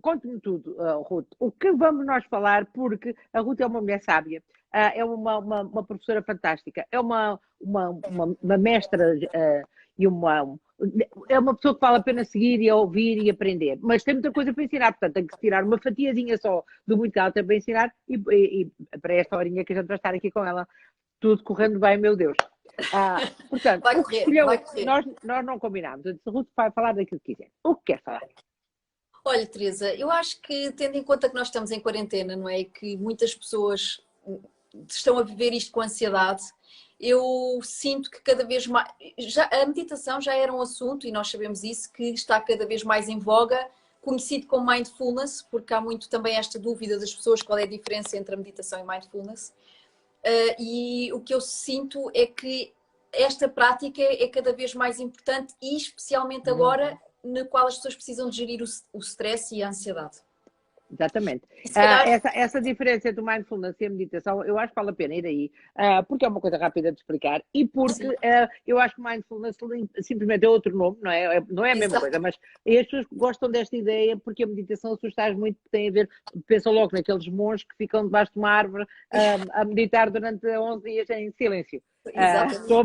conte-me tudo, Ruth. O que vamos nós falar? Porque a Ruth é uma mulher sábia, é uma professora fantástica, é uma mestra e é uma pessoa que vale a pena seguir e ouvir e aprender. Mas tem muita coisa para ensinar, portanto, tem que se tirar uma fatiazinha só do muito que ela tem para ensinar e para esta horinha que a gente vai estar aqui com ela, tudo correndo bem, meu Deus. Portanto, vai o que correr, escolheu, vai correr. nós não combinámos. Eu disse, Ruth vai falar daquilo que quiser. O que quer falar? Olha, Teresa, eu acho que, tendo em conta que nós estamos em quarentena, não é? E que muitas pessoas estão a viver isto com ansiedade, eu sinto que cada vez mais. A meditação já era um assunto, e nós sabemos isso, que está cada vez mais em voga, conhecido como mindfulness, porque há muito também esta dúvida das pessoas qual é a diferença entre a meditação e mindfulness. E o que eu sinto é que esta prática é cada vez mais importante e especialmente agora na qual as pessoas precisam de gerir o stress e a ansiedade. Exatamente. Calhar... Essa diferença entre o mindfulness e a meditação, eu acho que vale a pena ir aí, porque é uma coisa rápida de explicar e porque eu acho que mindfulness simplesmente é outro nome, não é a mesma coisa, mas as pessoas gostam desta ideia porque a meditação, se tu estás muito, tem a ver, pensam logo naqueles monges que ficam debaixo de uma árvore a meditar durante 11 dias em silêncio.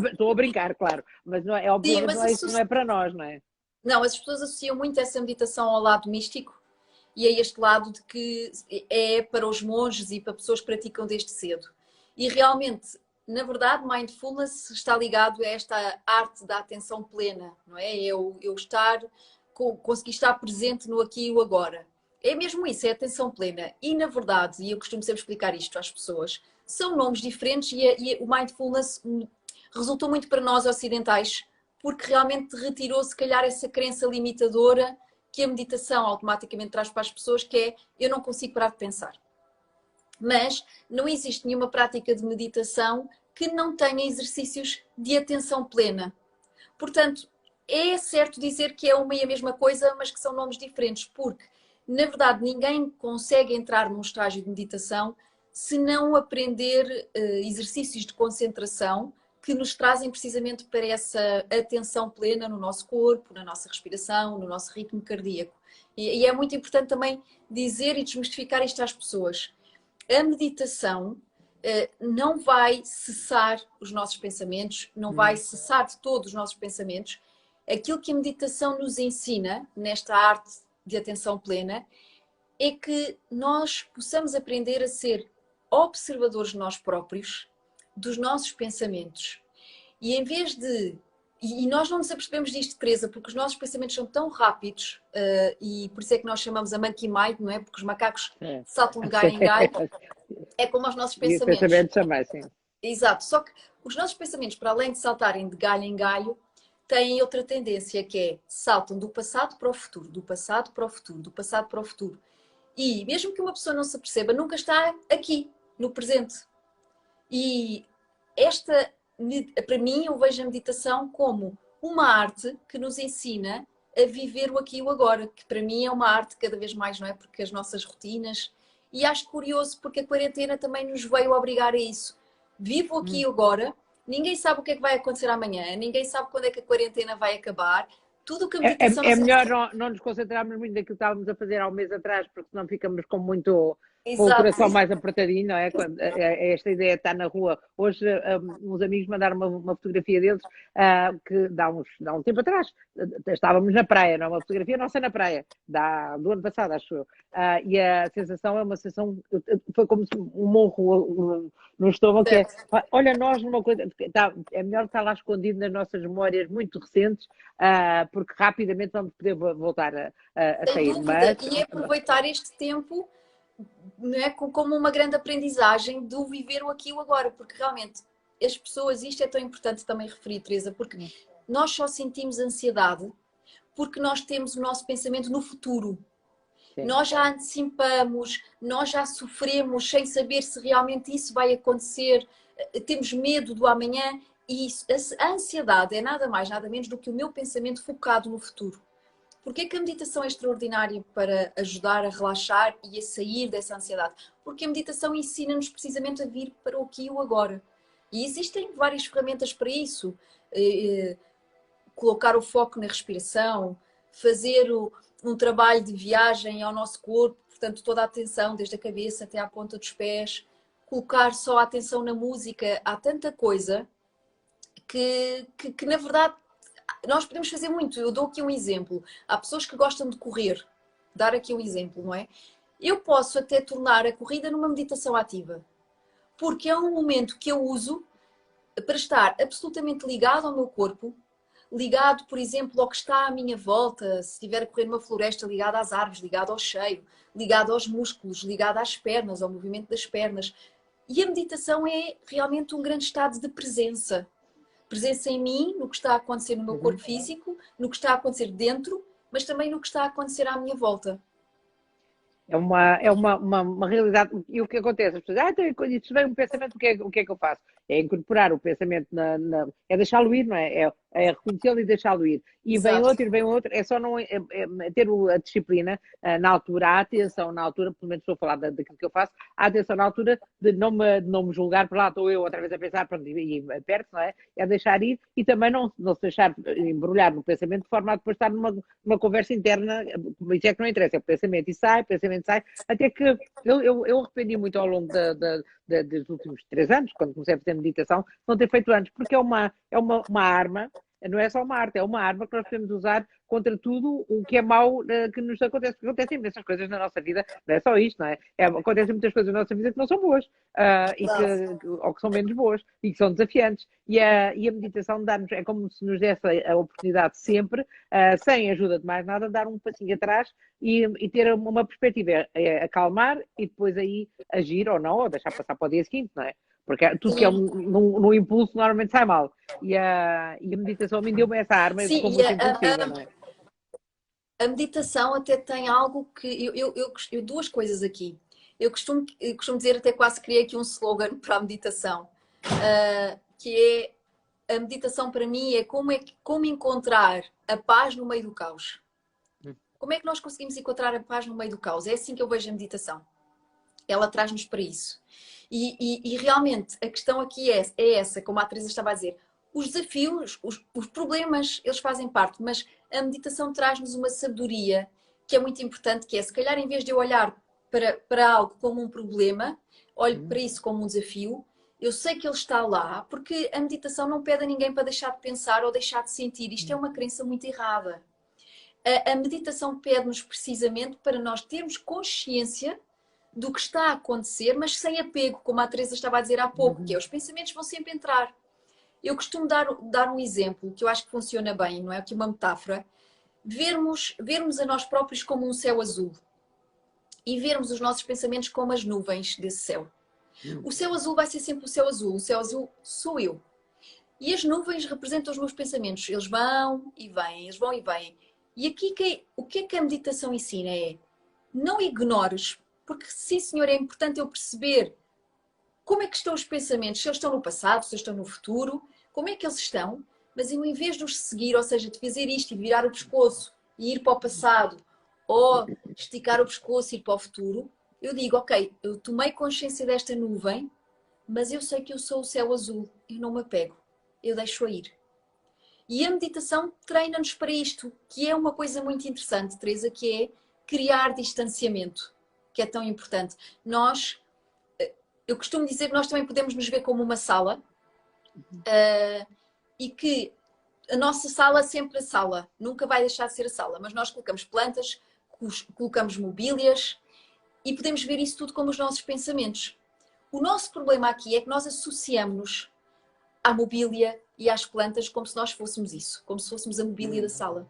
Estou a brincar, claro, mas não é, obviamente não é isso, não é para nós, não é? Não, as pessoas associam muito essa meditação ao lado místico e a este lado de que é para os monges e para pessoas que praticam desde cedo. E realmente, na verdade, mindfulness está ligado a esta arte da atenção plena, não é? Eu conseguir estar presente no aqui e o agora. É mesmo isso, é atenção plena. E na verdade, e eu costumo sempre explicar isto às pessoas, são nomes diferentes e o mindfulness resultou muito para nós ocidentais, porque realmente retirou, se calhar, essa crença limitadora que a meditação automaticamente traz para as pessoas, que é eu não consigo parar de pensar. Mas não existe nenhuma prática de meditação que não tenha exercícios de atenção plena. Portanto, é certo dizer que é uma e a mesma coisa, mas que são nomes diferentes, porque, na verdade, ninguém consegue entrar num estágio de meditação se não aprender exercícios de concentração que nos trazem precisamente para essa atenção plena no nosso corpo, na nossa respiração, no nosso ritmo cardíaco. E é muito importante também dizer e desmistificar isto às pessoas. A meditação não vai cessar os nossos pensamentos, não vai cessar de todos os nossos pensamentos. Aquilo que a meditação nos ensina, nesta arte de atenção plena, é que nós possamos aprender a ser observadores de nós próprios, dos nossos pensamentos. E em vez de... E nós não nos apercebemos disto, Teresa, porque os nossos pensamentos são tão rápidos e por isso é que nós chamamos a monkey mind, não é? Porque os macacos saltam de galho em galho. É como os nossos pensamentos. E os pensamentos também, sim. Exato. Só que os nossos pensamentos, para além de saltarem de galho em galho, têm outra tendência, que é saltam do passado para o futuro, do passado para o futuro, do passado para o futuro. E mesmo que uma pessoa não se aperceba, nunca está aqui, no presente. E esta, para mim, eu vejo a meditação como uma arte que nos ensina a viver o aqui e o agora, que para mim é uma arte cada vez mais, não é? Porque as nossas rotinas... E acho curioso porque a quarentena também nos veio obrigar a isso. Vivo aqui e agora, ninguém sabe o que é que vai acontecer amanhã, ninguém sabe quando é que a quarentena vai acabar. Tudo o que a meditação é melhor não nos concentrarmos muito naquilo que estávamos a fazer há um mês atrás, porque senão ficamos com muito... com o coração mais apertadinho, não é? Esta ideia está na rua. Hoje, uns amigos mandaram uma fotografia deles que dá um tempo atrás. Estávamos na praia, não é? Uma fotografia nossa na praia, do ano passado, acho eu. E a sensação é uma sensação... Foi como se um morro no estômago, que é... Olha, nós numa coisa... É melhor estar lá escondido nas nossas memórias muito recentes, porque rapidamente vamos poder voltar a sair. E aproveitar este tempo... Não é? Como uma grande aprendizagem do viver o aqui e o agora, porque realmente as pessoas, isto é tão importante também referir, Teresa, porque nós só sentimos ansiedade porque nós temos o nosso pensamento no futuro. Sim. Nós já antecipamos, nós já sofremos sem saber se realmente isso vai acontecer, temos medo do amanhã e a ansiedade é nada mais, nada menos do que o meu pensamento focado no futuro. Porquê que a meditação é extraordinária para ajudar a relaxar e a sair dessa ansiedade? Porque a meditação ensina-nos precisamente a vir para o aqui e o agora. E existem várias ferramentas para isso. Colocar o foco na respiração, fazer um trabalho de viagem ao nosso corpo, portanto, toda a atenção, desde a cabeça até à ponta dos pés, colocar só a atenção na música. Há tanta coisa que na verdade, nós podemos fazer muito. Eu dou aqui um exemplo. Há pessoas que gostam de correr. Dar aqui um exemplo, não é? Eu posso até tornar a corrida numa meditação ativa. Porque é um momento que eu uso para estar absolutamente ligado ao meu corpo, ligado, por exemplo, ao que está à minha volta, se estiver a correr numa floresta, ligado às árvores, ligado ao cheiro, ligado aos músculos, ligado às pernas, ao movimento das pernas. E a meditação é realmente um grande estado de presença. Presença em mim, no que está a acontecer no meu corpo físico, no que está a acontecer dentro, mas também no que está a acontecer à minha volta. É uma realidade. E o que acontece? As pessoas, quando isso vem um pensamento, o que é que eu faço? É incorporar o pensamento é deixá-lo ir, não é? É reconhecê-lo e deixá-lo ir. E vem outro, e vem outro. É só não ter a disciplina na altura, a atenção na altura, pelo menos estou a falar daquilo que eu faço, a atenção na altura de não me julgar, por lá estou eu outra vez a pensar, pronto, e perto, não é? É deixar ir e também não se deixar embrulhar no pensamento de forma a depois estar numa conversa interna, isso é que não interessa, é o pensamento sai, até que eu arrependi muito ao longo dos últimos 3 anos, quando comecei a fazer meditação, não ter feito antes, porque é uma arma, não é só uma arte, é uma arma que nós podemos usar contra tudo o que é mau que nos acontece, porque acontecem imensas coisas na nossa vida, não é só isto, não é? Acontecem muitas coisas na nossa vida que não são boas, ou que são menos boas, e que são desafiantes, e a meditação dá-nos, é como se nos desse a oportunidade sempre, sem ajuda de mais nada, dar um passinho atrás e ter uma perspectiva, acalmar e depois aí agir ou não, ou deixar passar para o dia seguinte, não é? Porque tudo que é no impulso normalmente sai mal. E a meditação me deu-me essa arma e ficou muito impulsiva, não é? A meditação até tem algo que... Eu duas coisas aqui. Eu costumo dizer, até quase criei aqui um slogan para a meditação, que é: a meditação para mim é como encontrar a paz no meio do caos. Como é que nós conseguimos encontrar a paz no meio do caos? É assim que eu vejo a meditação. Ela traz-nos para isso. E realmente a questão aqui é essa, como a Teresa estava a dizer. Os desafios, os problemas, eles fazem parte, mas a meditação traz-nos uma sabedoria que é muito importante, que é, se calhar, em vez de eu olhar para algo como um problema, olho para isso como um desafio. Eu sei que ele está lá, porque a meditação não pede a ninguém para deixar de pensar ou deixar de sentir. Isto é uma crença muito errada. A meditação pede-nos precisamente para nós termos consciência do que está a acontecer, mas sem apego, como a Teresa estava a dizer há pouco, que é: os pensamentos vão sempre entrar. Eu costumo dar um exemplo que eu acho que funciona bem, não é? Aqui uma metáfora. Vermos a nós próprios como um céu azul e vermos os nossos pensamentos como as nuvens desse céu. O céu azul vai ser sempre o céu azul sou eu. E as nuvens representam os meus pensamentos. Eles vão e vêm, eles vão e vêm. E aqui o que é que a meditação ensina é: não ignores, porque sim, senhor, é importante eu perceber como é que estão os pensamentos, se eles estão no passado, se eles estão no futuro, como é que eles estão, mas eu, em vez de os seguir, ou seja, de fazer isto e virar o pescoço e ir para o passado, ou esticar o pescoço e ir para o futuro, eu digo: ok, eu tomei consciência desta nuvem, mas eu sei que eu sou o céu azul, eu não me apego, eu deixo-a ir. E a meditação treina-nos para isto, que é uma coisa muito interessante, Teresa, que é criar distanciamento, que é tão importante. Eu costumo dizer que nós também podemos nos ver como uma sala, e que a nossa sala é sempre a sala, nunca vai deixar de ser a sala, mas nós colocamos plantas, colocamos mobílias e podemos ver isso tudo como os nossos pensamentos. O nosso problema aqui é que nós associamos-nos à mobília e às plantas como se nós fôssemos isso, como se fôssemos a mobília da sala.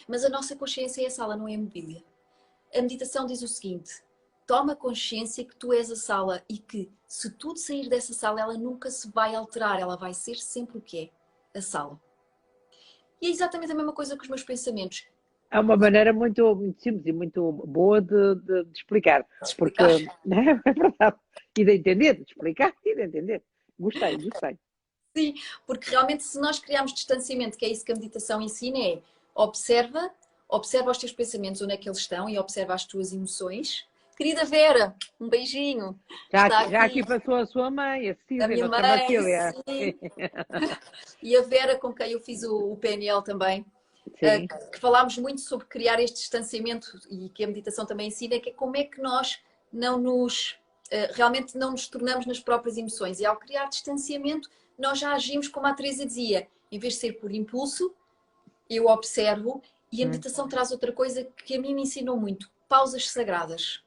Mas a nossa consciência é a sala, não é a mobília. A meditação diz o seguinte: toma consciência que tu és a sala e que, se tudo sair dessa sala, ela nunca se vai alterar, ela vai ser sempre o que é, a sala. E é exatamente a mesma coisa com os meus pensamentos. É uma maneira muito simples e muito boa de explicar. Porque, né? É verdade. E de entender, de explicar e de entender. Gostei. Sim, porque realmente, se nós criarmos distanciamento, que é isso que a meditação ensina, é: observa os teus pensamentos, onde é que eles estão, e observa as tuas emoções. Querida Vera, um beijinho. Já aqui passou a sua mãe, a Cecília, a minha mãe, sim. E a Vera, com quem eu fiz o PNL também. que falámos muito sobre criar este distanciamento e que a meditação também ensina, que é como é que nós não nos, realmente não nos tornamos nas próprias emoções. E ao criar distanciamento, nós já agimos como a Teresa dizia, em vez de ser por impulso, eu observo, e a meditação traz outra coisa que a mim me ensinou muito, pausas sagradas.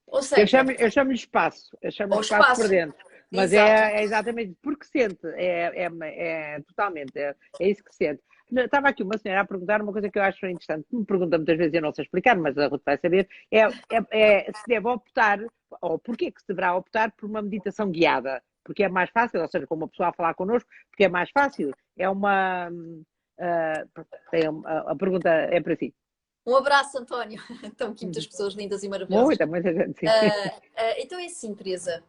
Ou seja, eu chamo-lhe espaço, espaço por dentro. Mas é exatamente porque sente, totalmente, é isso que sente. Estava aqui uma senhora a perguntar uma coisa que eu acho interessante, me pergunta muitas vezes, eu não sei explicar, mas a Ruth vai saber, se deve optar, ou porquê que se deverá optar por uma meditação guiada, porque é mais fácil, ou seja, com uma pessoa a falar connosco, porque é mais fácil, a pergunta é para si. Um abraço, António. Estão aqui muitas pessoas lindas e maravilhosas. Muita gente, sim. Então é assim, Teresa.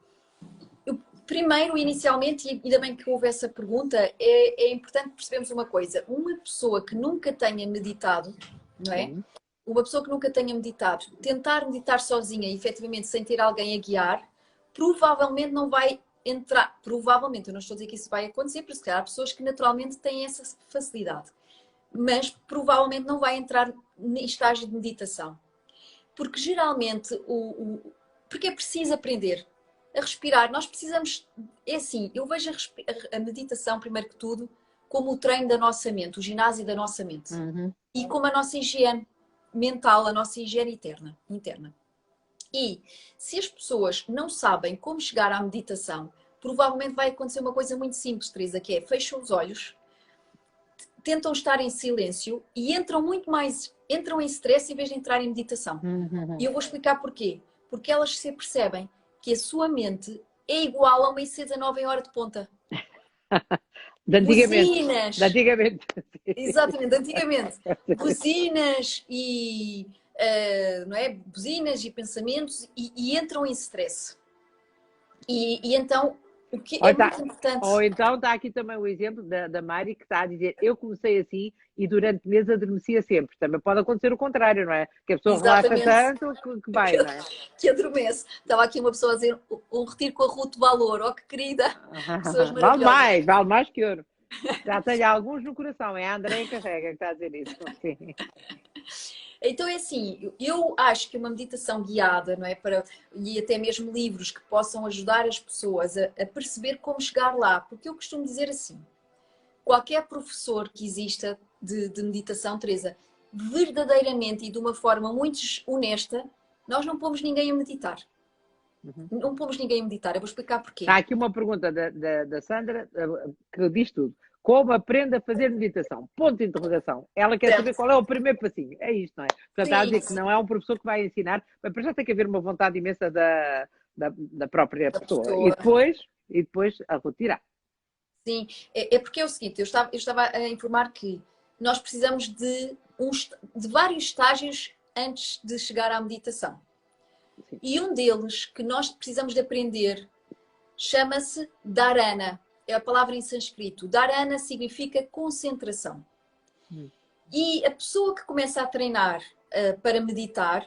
Primeiro, inicialmente, e ainda bem que houve essa pergunta, é importante percebermos uma coisa. Uma pessoa que nunca tenha meditado, não é? Uma pessoa que nunca tenha meditado, tentar meditar sozinha, efetivamente, sem ter alguém a guiar, provavelmente não vai entrar. Provavelmente, eu não estou a dizer que isso vai acontecer, porque se calhar há pessoas que naturalmente têm essa facilidade. Mas provavelmente não vai entrar em estágio de meditação. Porque geralmente, porque é preciso aprender a respirar. Nós precisamos, é assim, eu vejo a meditação, primeiro que tudo, como o treino da nossa mente, o ginásio da nossa mente. E como a nossa higiene mental, a nossa higiene interna. E se as pessoas não sabem como chegar à meditação, provavelmente vai acontecer uma coisa muito simples, Teresa, que é fecham os olhos, tentam estar em silêncio e entram em stress em vez de entrar em meditação. E eu vou explicar porquê. Porque elas se percebem que a sua mente é igual a uma IC19 em hora de ponta. De antigamente. Buzinas. De antigamente. Exatamente, de antigamente. Buzinas e... não é? Buzinas e pensamentos e entram em stress. E então... O que é muito importante. Ou então está aqui também o exemplo da Mari, que está a dizer, eu comecei assim e durante meses adormecia sempre. Também pode acontecer o contrário, não é? Que a pessoa relaxa tanto que vai, não é? Que adormece. Estava aqui uma pessoa a dizer, um retiro com a Ruth Valor. Oh, que querida. Pessoas maravilhosas. Vale mais que ouro. Já tenho alguns no coração, é a Andréia Carrega que está a dizer isso. Sim. Então é assim, eu acho que uma meditação guiada, não é? E até mesmo livros que possam ajudar as pessoas a perceber como chegar lá. Porque eu costumo dizer assim, qualquer professor que exista de meditação, Teresa, verdadeiramente e de uma forma muito honesta, nós não pomos ninguém a meditar. Não pomos ninguém a meditar. Eu vou explicar porquê. Há aqui uma pergunta da Sandra que diz tudo. Como aprende a fazer meditação? Ponto de interrogação. Ela quer saber qual é o primeiro passinho. É isto, não é? Portanto, está a dizer que não é um professor que vai ensinar, mas para já tem que haver uma vontade imensa da própria pessoa. E depois a retirar. Sim, é porque é o seguinte, eu estava a informar que nós precisamos de vários estágios antes de chegar à meditação. Sim. E um deles que nós precisamos de aprender chama-se dharana. É a palavra em sânscrito. Dharana significa concentração. E a pessoa que começa a treinar para meditar,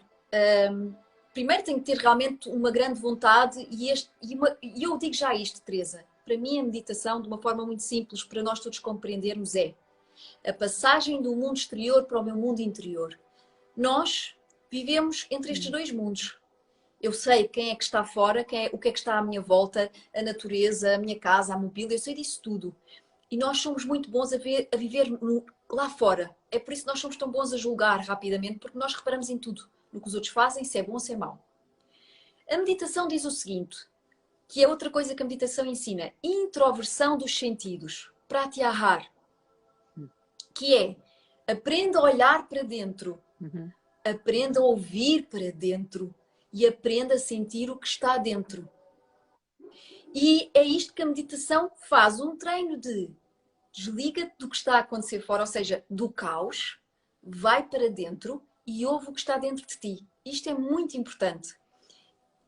primeiro tem que ter realmente uma grande vontade e eu digo já isto, Teresa. Para mim a meditação, de uma forma muito simples, para nós todos compreendermos, é a passagem do mundo exterior para o meu mundo interior. Nós vivemos entre estes dois mundos. Eu sei quem é que está fora, o que é que está à minha volta, a natureza, a minha casa, a mobília, eu sei disso tudo. E nós somos muito bons a viver lá fora. É por isso que nós somos tão bons a julgar rapidamente, porque nós reparamos em tudo. No que os outros fazem, se é bom ou se é mau. A meditação diz o seguinte, que é outra coisa que a meditação ensina. Introversão dos sentidos. Pratyahara. Que é, aprenda a olhar para dentro. Aprenda a ouvir para dentro. E aprenda a sentir o que está dentro. E é isto que a meditação faz, um treino de desliga do que está a acontecer fora, ou seja, do caos, vai para dentro e ouve o que está dentro de ti. Isto é muito importante.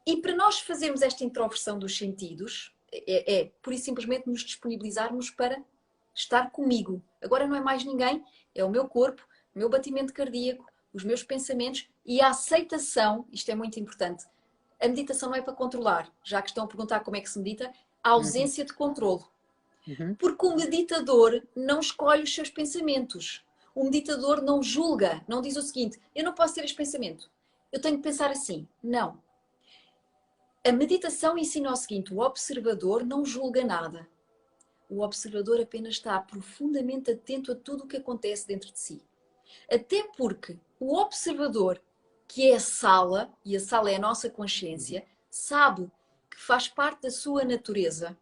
E para nós fazermos esta introversão dos sentidos, por isso simplesmente nos disponibilizarmos para estar comigo. Agora não é mais ninguém, é o meu corpo, o meu batimento cardíaco, os meus pensamentos e a aceitação, isto é muito importante. A meditação não é para controlar, já que estão a perguntar como é que se medita, a ausência de controle. Porque o meditador não escolhe os seus pensamentos. O meditador não julga, não diz o seguinte, eu não posso ter este pensamento, eu tenho que pensar assim. Não. A meditação ensina o seguinte, o observador não julga nada. O observador apenas está profundamente atento a tudo o que acontece dentro de si. Até porque o observador, que é a sala, e a sala é a nossa consciência, sabe que faz parte da sua natureza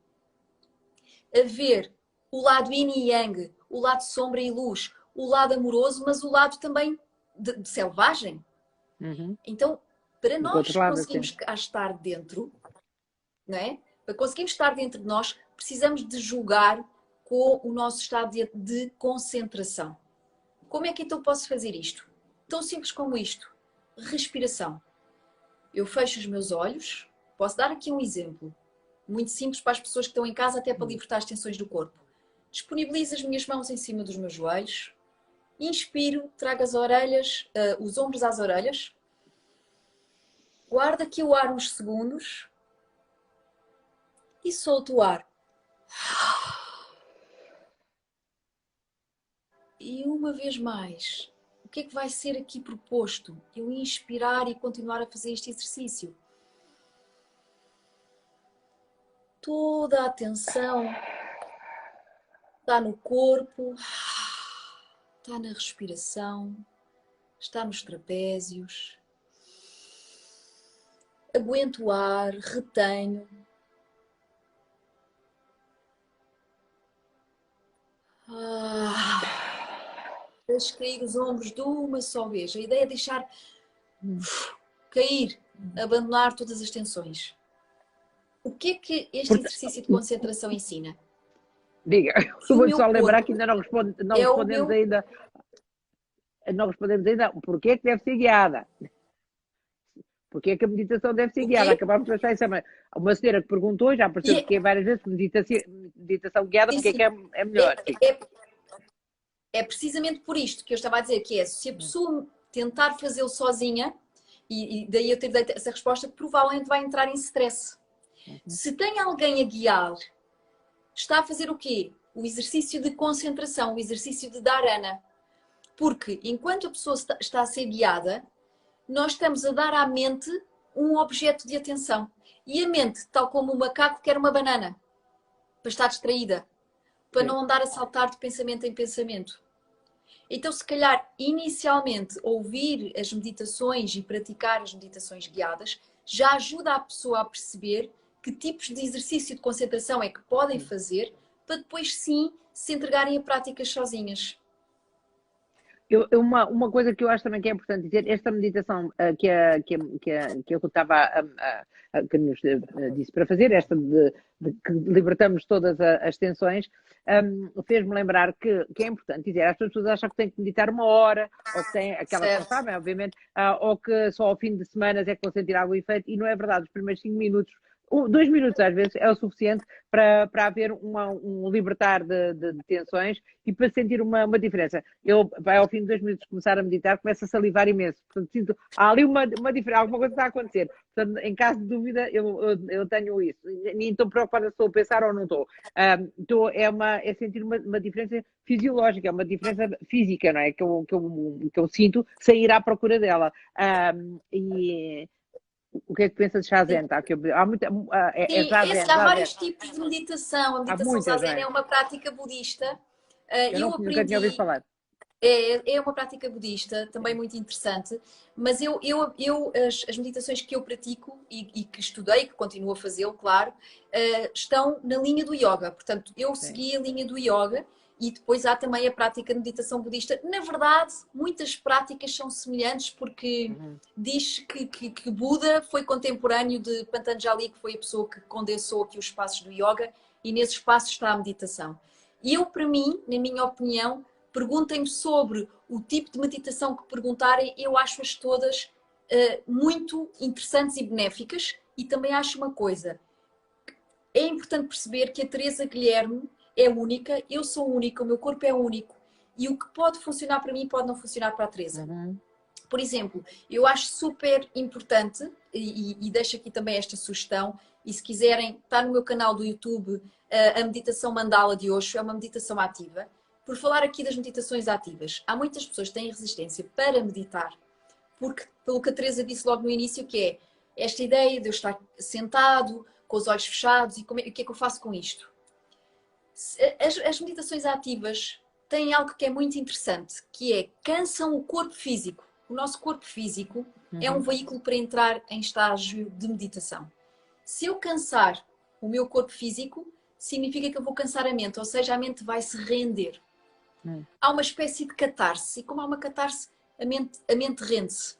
haver o lado yin e yang, o lado sombra e luz, o lado amoroso, mas o lado também de selvagem. Então, para nós conseguirmos cá estar dentro, não é? Para conseguirmos estar dentro de nós, precisamos de jogar com o nosso estado de concentração. Como é que então posso fazer isto? Tão simples como isto. Respiração. Eu fecho os meus olhos. Posso dar aqui um exemplo. Muito simples para as pessoas que estão em casa, até para libertar as tensões do corpo. Disponibilizo as minhas mãos em cima dos meus joelhos. Inspiro, trago as orelhas, os ombros às orelhas. Guardo aqui o ar uns segundos. E solto o ar. E uma vez mais, o que é que vai ser aqui proposto? Eu inspirar e continuar a fazer este exercício. Toda a atenção está no corpo, está na respiração, está nos trapézios. Aguento o ar, retenho. Deixo cair os ombros de uma só vez. A ideia é deixar cair, abandonar todas as tensões. O que é que este exercício de concentração ensina? Diga, eu vou só lembrar que ainda não respondemos ainda. Não respondemos ainda porque é que deve ser guiada. Porque é que a meditação deve ser guiada. Acabámos de achar isso. Uma senhora que perguntou, já apareceu aqui várias vezes, meditação guiada, porque é que é melhor. É precisamente por isto que eu estava a dizer, que é, se a pessoa tentar fazê-lo sozinha, e daí eu ter dado essa resposta, provavelmente vai entrar em stress. Se tem alguém a guiar, está a fazer o quê? O exercício de concentração, o exercício de dharana. Porque enquanto a pessoa está a ser guiada, nós estamos a dar à mente um objeto de atenção. E a mente, tal como o macaco, quer uma banana, para estar distraída, para não andar a saltar de pensamento em pensamento. Então, se calhar, inicialmente, ouvir as meditações e praticar as meditações guiadas já ajuda a pessoa a perceber que tipos de exercício de concentração é que podem fazer para depois, sim, se entregarem a práticas sozinhas. Uma coisa que eu acho também que é importante dizer, esta meditação que eu estava que nos disse para fazer, esta de que libertamos todas as tensões, fez-me lembrar que é importante dizer, as pessoas acham que têm que meditar 1 hora, ou que têm aquelas que não sabem, obviamente, ou que só ao fim de semanas é que vão sentir algum efeito, e não é verdade, os primeiros 5 minutos, 2 minutos às vezes é o suficiente para haver um libertar de tensões e para sentir uma diferença. Eu, ao fim de 2 minutos, começar a meditar, começo a salivar imenso. Portanto, sinto, há ali uma diferença, alguma coisa está a acontecer. Portanto, em caso de dúvida, eu tenho isso. Nem estou preocupada se estou a pensar ou não estou. É sentir uma diferença fisiológica, uma diferença física, não é? Que eu sinto sem ir à procura dela. O que é que pensas de Zazen? Tá? Há vários tipos de meditação. A meditação Zazen é uma prática budista. Eu nunca tinha ouvido falar. É uma prática budista, também muito interessante, mas as meditações que eu pratico e que estudei, que continuo a fazê-lo, claro, estão na linha do yoga. Portanto, eu segui a linha do yoga e depois há também a prática de meditação budista. Na verdade, muitas práticas são semelhantes porque diz que Buda foi contemporâneo de Patanjali, que foi a pessoa que condensou aqui os passos do yoga, e nesses passos está a meditação. E eu, para mim, na minha opinião, perguntem-me sobre o tipo de meditação que perguntarem, eu acho-as todas muito interessantes e benéficas. E também acho uma coisa, é importante perceber que a Teresa Guilherme é única, eu sou única, o meu corpo é único. E o que pode funcionar para mim pode não funcionar para a Teresa. Por exemplo, eu acho super importante, e deixo aqui também esta sugestão, e se quiserem, está no meu canal do YouTube, a meditação Mandala de Osho, é uma meditação ativa, por falar aqui das meditações ativas, há muitas pessoas que têm resistência para meditar, porque, pelo que a Teresa disse logo no início, que é esta ideia de eu estar sentado, com os olhos fechados, e o que é que eu faço com isto? As meditações ativas têm algo que é muito interessante, que é cansam o corpo físico. O nosso corpo físico é um veículo para entrar em estágio de meditação. Se eu cansar o meu corpo físico, significa que eu vou cansar a mente, ou seja, a mente vai se render. Há uma espécie de catarse, e como há uma catarse, a mente rende-se.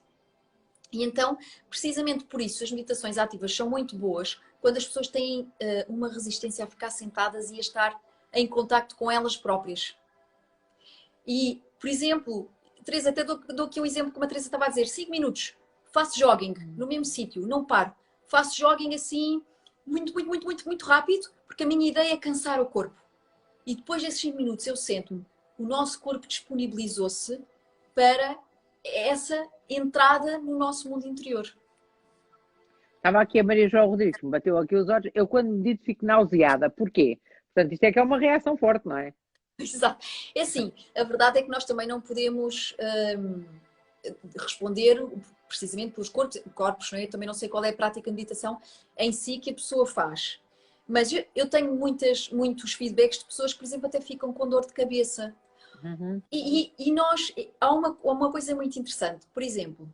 E então, precisamente por isso, as meditações ativas são muito boas quando as pessoas têm uma resistência a ficar sentadas e a estar em contacto com elas próprias. E, por exemplo, Teresa, até dou aqui um exemplo, como a Teresa estava a dizer, 5 minutos, faço jogging no mesmo sítio, não paro. Faço jogging assim, muito rápido, porque a minha ideia é cansar o corpo. E depois desses 5 minutos eu sento-me, o nosso corpo disponibilizou-se para essa entrada no nosso mundo interior. Estava aqui a Maria João Rodrigues, me bateu aqui os olhos. Eu, quando medito, fico nauseada. Porquê? Portanto, isto é que é uma reação forte, não é? Exato. É assim, a verdade é que nós também não podemos responder precisamente pelos corpos, não é? Eu também não sei qual é a prática de meditação em si que a pessoa faz. Mas eu tenho muitos feedbacks de pessoas que, por exemplo, até ficam com dor de cabeça. E há uma coisa muito interessante. Por exemplo,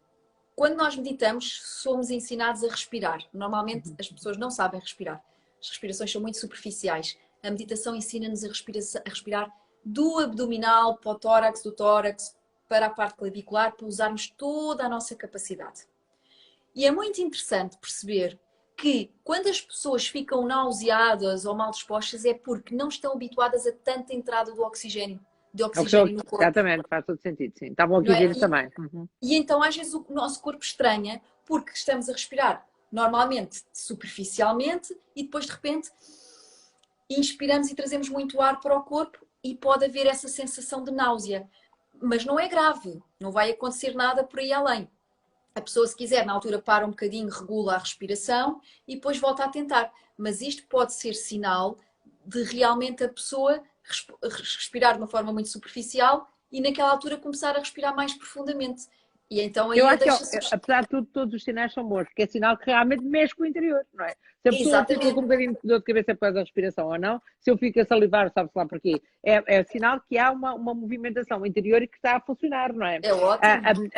quando nós meditamos, somos ensinados a respirar. Normalmente as pessoas não sabem respirar. As respirações são muito superficiais. A meditação ensina-nos a respirar do abdominal para o tórax, do tórax para a parte clavicular, para usarmos toda a nossa capacidade. E é muito interessante perceber que quando as pessoas ficam nauseadas ou mal dispostas é porque não estão habituadas a tanta entrada do oxigênio, de oxigênio no corpo. Exatamente, faz todo sentido, sim. Estavam aqui a dizer também. E então às vezes o nosso corpo estranha porque estamos a respirar normalmente superficialmente e depois de repente inspiramos e trazemos muito ar para o corpo e pode haver essa sensação de náusea. Mas não é grave, não vai acontecer nada por aí além. A pessoa, se quiser, na altura para um bocadinho, regula a respiração e depois volta a tentar. Mas isto pode ser sinal de realmente a pessoa respirar de uma forma muito superficial e naquela altura começar a respirar mais profundamente. E então aí eu acho que, apesar de tudo, todos os sinais são bons, porque é sinal que realmente mexe com o interior, não é? Se a pessoa fica com um bocadinho de dor de cabeça após a respiração ou não, se eu fico a salivar, sabe-se lá porquê? É sinal que há uma movimentação interior e que está a funcionar, não é? É ótimo.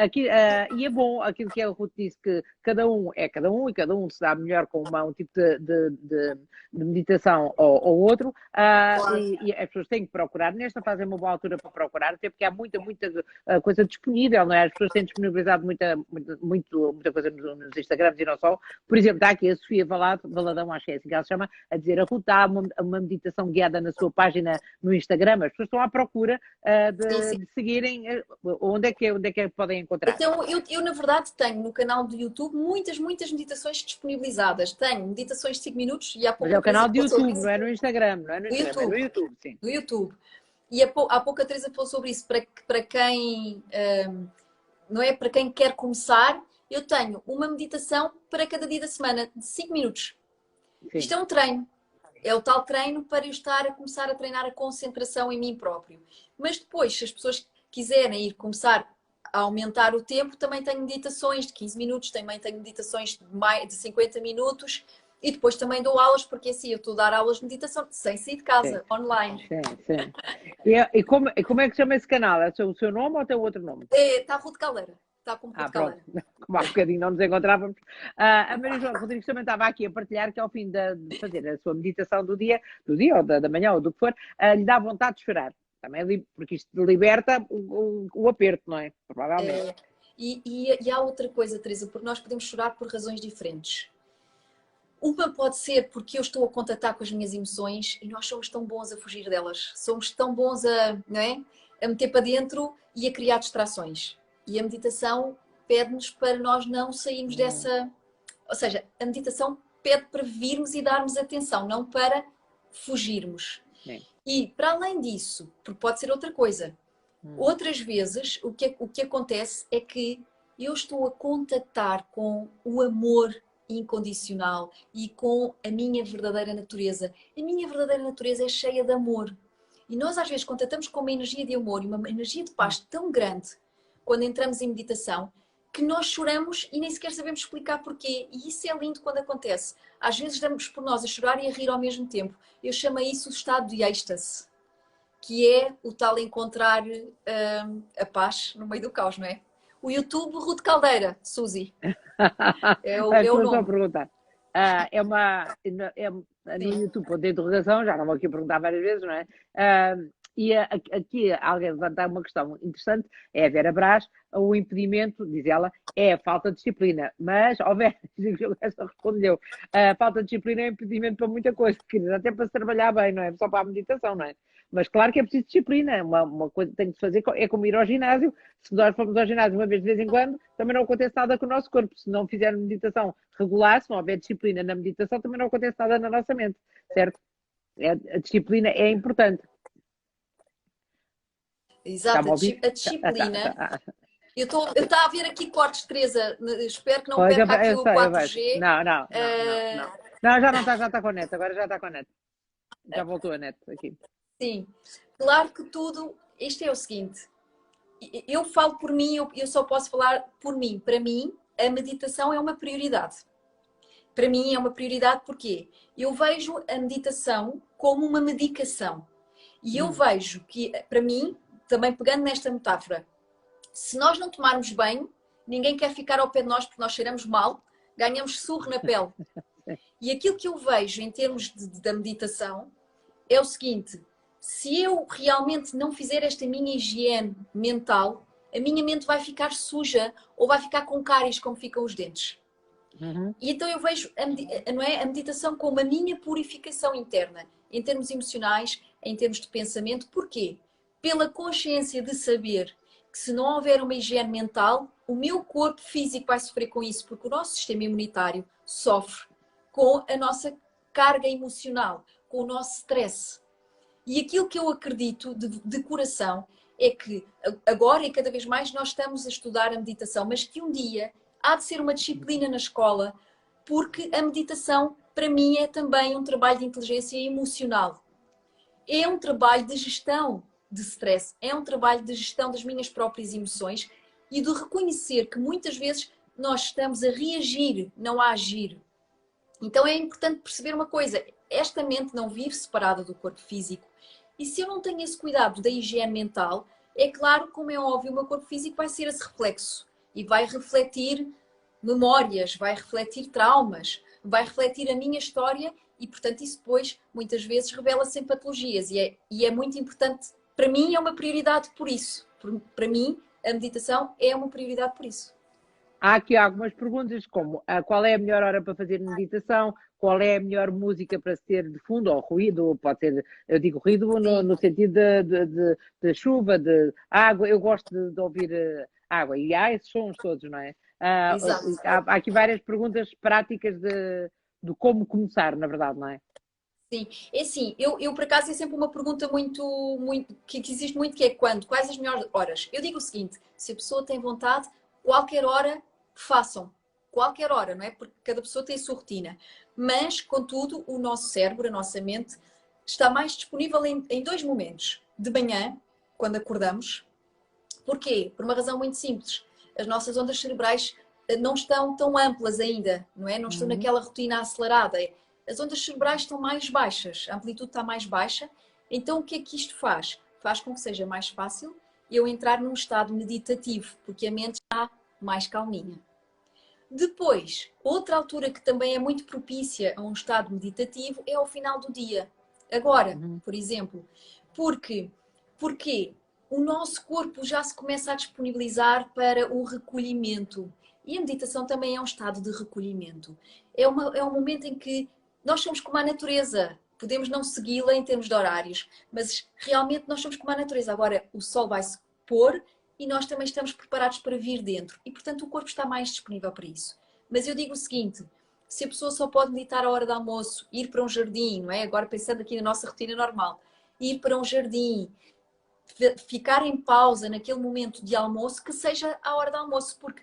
E é bom aquilo que a Ruth disse, que cada um é cada um e cada um se dá melhor com um tipo de meditação ou outro. Claro. E as pessoas têm que procurar, nesta fase é uma boa altura para procurar, até porque há muita coisa disponível, não é? As pessoas têm disponibilizado muita coisa nos Instagrams e não só. Por exemplo, está aqui a Sofia Valadão, acho que é assim que ela se chama, a dizer: a Ruth está uma meditação guiada na sua página no Instagram. As pessoas estão à procura de seguirem. Onde é que podem encontrar? Então, eu na verdade tenho no canal do YouTube muitas meditações disponibilizadas. Tenho meditações de 5 minutos e há pouco. Mas é o canal do YouTube, não é no Instagram, não é no Instagram, é no YouTube, sim. Do YouTube. E há pouco a Teresa falou sobre isso. Para quem não é, para quem quer começar, eu tenho uma meditação para cada dia da semana, de 5 minutos. Sim. Isto é um treino. É o tal treino para eu estar a começar a treinar a concentração em mim próprio. Mas depois, se as pessoas quiserem ir começar a aumentar o tempo, também tenho meditações de 15 minutos, também tenho meditações de 50 minutos e depois também dou aulas, porque assim, eu estou a dar aulas de meditação sem sair de casa, sim, online. Sim. E como é que chama esse canal? É o seu nome ou tem outro nome? Está Ruth Caldeira. Está como Ruth Caldeira. Como há bocadinho não nos encontrávamos. A Maria João Rodrigues também estava aqui a partilhar que ao fim de fazer a sua meditação do dia ou da manhã ou do que for, lhe dá vontade de chorar. Também, porque isto liberta o aperto, não é? Provavelmente. E há outra coisa, Teresa, porque nós podemos chorar por razões diferentes. Uma pode ser porque eu estou a contatar com as minhas emoções e nós somos tão bons a fugir delas. Somos tão bons não é? A meter para dentro e a criar distrações. E a meditação pede-nos para nós não sairmos dessa... Ou seja, a meditação pede para virmos e darmos atenção, não para fugirmos. Sim. E para além disso, porque pode ser outra coisa, outras vezes o que acontece é que eu estou a contactar com o amor incondicional e com a minha verdadeira natureza. A minha verdadeira natureza é cheia de amor. E nós às vezes contatamos com uma energia de amor e uma energia de paz tão grande quando entramos em meditação que nós choramos e nem sequer sabemos explicar porquê. E isso é lindo quando acontece. Às vezes damos por nós a chorar e a rir ao mesmo tempo. Eu chamo isso o estado de êxtase, que é o tal encontrar a paz no meio do caos, não é? O YouTube Ruth Caldeira, Suzy. É o Só nome. perguntar. No YouTube, ponto de interrogação, já não vou aqui perguntar várias vezes, não é? Aqui alguém levantar uma questão interessante, é a Vera Brás, o impedimento, diz ela, é a falta de disciplina. Mas, ó Vera, essa respondeu, a falta de disciplina é impedimento para muita coisa, querida, até para se trabalhar bem, não é? Só para a meditação, não é? Mas claro que é preciso disciplina, uma coisa que tem que se fazer é como ir ao ginásio. Se nós formos ao ginásio uma vez de vez em quando, também não acontece nada com o nosso corpo. Se não fizermos meditação regular, se não houver disciplina na meditação, também não acontece nada na nossa mente, certo? A disciplina é importante. Exato, a disciplina. Eu estou a ver aqui cortes, Teresa. Espero que não perca aqui o 4G. Não, já não está, já está com a net. Agora já está com a net. Já voltou a net aqui. Sim, claro que tudo. Isto é o seguinte. Eu falo por mim, eu só posso falar por mim. Para mim, a meditação é uma prioridade. Para mim é uma prioridade porque eu vejo a meditação como uma medicação. E eu vejo que, para mim, também pegando nesta metáfora, se nós não tomarmos banho, ninguém quer ficar ao pé de nós porque nós cheiramos mal, ganhamos surro na pele. E aquilo que eu vejo em termos da meditação é o seguinte: se eu realmente não fizer esta minha higiene mental, a minha mente vai ficar suja ou vai ficar com cáries como ficam os dentes. E então eu vejo a meditação como a minha purificação interna, em termos emocionais, em termos de pensamento. Porquê? Pela consciência de saber que se não houver uma higiene mental, o meu corpo físico vai sofrer com isso, porque o nosso sistema imunitário sofre com a nossa carga emocional, com o nosso stress. E aquilo que eu acredito de coração é que agora e cada vez mais nós estamos a estudar a meditação, mas que um dia há de ser uma disciplina na escola, porque a meditação, para mim, é também um trabalho de inteligência emocional. É um trabalho de gestão de stress, é um trabalho de gestão das minhas próprias emoções e de reconhecer que muitas vezes nós estamos a reagir, não a agir. Então é importante perceber uma coisa: esta mente não vive separada do corpo físico. E se eu não tenho esse cuidado da higiene mental, é claro, como é óbvio, o meu corpo físico vai ser esse reflexo e vai refletir memórias, vai refletir traumas, vai refletir a minha história e, portanto, isso depois, muitas vezes, revela-se em patologias. E é muito importante, para mim, é uma prioridade por isso. Para mim, a meditação é uma prioridade por isso. Há aqui algumas perguntas, como qual é a melhor hora para fazer meditação, qual é a melhor música para ser de fundo, ou ruído, pode ser, eu digo ruído no sentido de chuva, de água, eu gosto de ouvir água, e há esses sons todos, não é? Há aqui várias perguntas práticas de como começar, na verdade, não é? Sim, é assim, eu por acaso é sempre uma pergunta que existe muito, que é quando, quais as melhores horas? Eu digo o seguinte: se a pessoa tem vontade, qualquer hora façam, qualquer hora, não é? Porque cada pessoa tem a sua rotina. Mas, contudo, o nosso cérebro, a nossa mente, está mais disponível em dois momentos. De manhã, quando acordamos. Porquê? Por uma razão muito simples. As nossas ondas cerebrais não estão tão amplas ainda, não é? Não estão naquela rotina acelerada. As ondas cerebrais estão mais baixas, a amplitude está mais baixa. Então, o que é que isto faz? Faz com que seja mais fácil eu entrar num estado meditativo, porque a mente está mais calminha. Depois, outra altura que também é muito propícia a um estado meditativo é ao final do dia. Agora, por exemplo, porque o nosso corpo já se começa a disponibilizar para o recolhimento. E a meditação também é um estado de recolhimento. É um momento em que nós somos como a natureza. Podemos não segui-la em termos de horários, mas realmente nós somos como a natureza. Agora o sol vai se pôr e nós também estamos preparados para vir dentro. E, portanto, o corpo está mais disponível para isso. Mas eu digo o seguinte: se a pessoa só pode meditar à hora do almoço, ir para um jardim, não é? Agora pensando aqui na nossa rotina normal, ir para um jardim, ficar em pausa naquele momento de almoço, que seja à hora do almoço, porque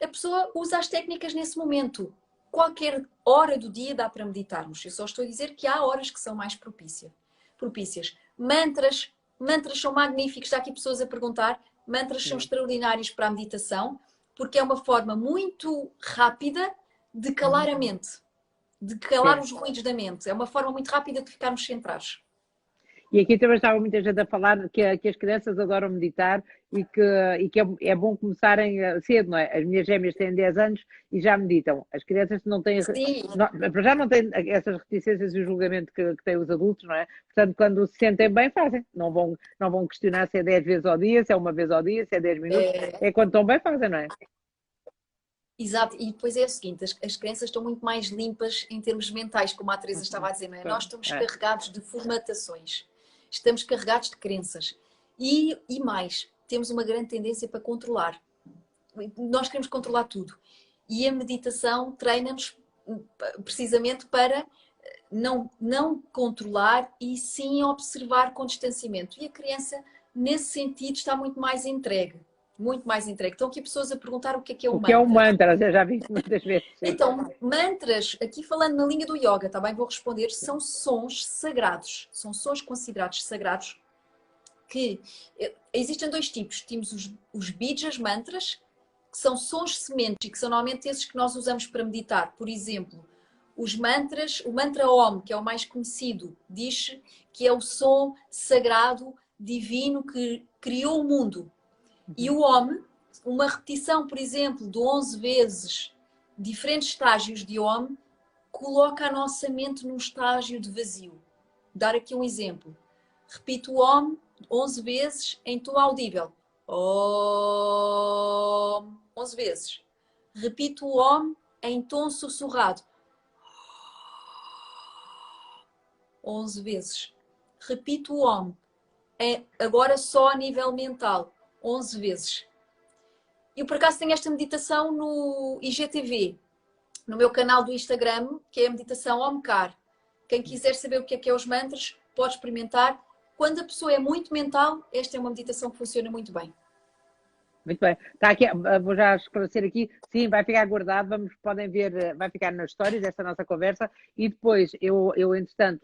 a pessoa usa as técnicas nesse momento. Qualquer hora do dia dá para meditarmos. Eu só estou a dizer que há horas que são mais propícias. propícias. Mantras, mantras são magníficos, está aqui pessoas a perguntar, mantras são extraordinários para a meditação, porque é uma forma muito rápida de calar a mente, de calar os ruídos da mente. É uma forma muito rápida de ficarmos centrados. E aqui também estava muita gente a falar que as crianças adoram meditar e que é bom começarem cedo, não é? As minhas gêmeas têm 10 anos e já meditam. As crianças não têm, para já não têm essas reticências e o julgamento que têm os adultos, não é? Portanto, quando se sentem bem, fazem. Não vão questionar se é 10 vezes ao dia, se é uma vez ao dia, se é 10 minutos. É quando estão bem, fazem, não é? Exato, e depois é o seguinte, as crianças estão muito mais limpas em termos mentais, como a Teresa estava a dizer, não é? Nós estamos carregados de formatações, estamos carregados de crenças e mais, temos uma grande tendência para controlar. Nós queremos controlar tudo e a meditação treina-nos precisamente para não controlar e sim observar com distanciamento. E a criança, nesse sentido, está muito mais entregue. Muito mais entregue. Estão aqui pessoas a perguntar o que é o mantra. O que é um mantra? Eu já vi muitas vezes. Então, mantras, aqui falando na linha do yoga, também vou responder, são sons sagrados. São sons considerados sagrados que existem dois tipos. Temos os bijas mantras, que são sons sementes e que são normalmente esses que nós usamos para meditar. Por exemplo, os mantras, o mantra Om, que é o mais conhecido, diz que é o som sagrado, divino que criou o mundo. E o Om, uma repetição, por exemplo, de 11 vezes diferentes estágios de Om, coloca a nossa mente num estágio de vazio. Dar aqui um exemplo. Repito o Om 11 vezes em tom audível. Om. 11 vezes. Repito o Om em tom sussurrado. 11 vezes. Repito o Om. Agora só a nível mental. 11 vezes. Eu, por acaso, tenho esta meditação no IGTV, no meu canal do Instagram, que é a meditação Omkar. Quem quiser saber o que é os mantras, pode experimentar. Quando a pessoa é muito mental, esta é uma meditação que funciona muito bem. Muito bem. Está aqui, vou já esclarecer aqui. Sim, vai ficar guardado. Podem ver, vai ficar nas stories esta nossa conversa. E depois eu entretanto,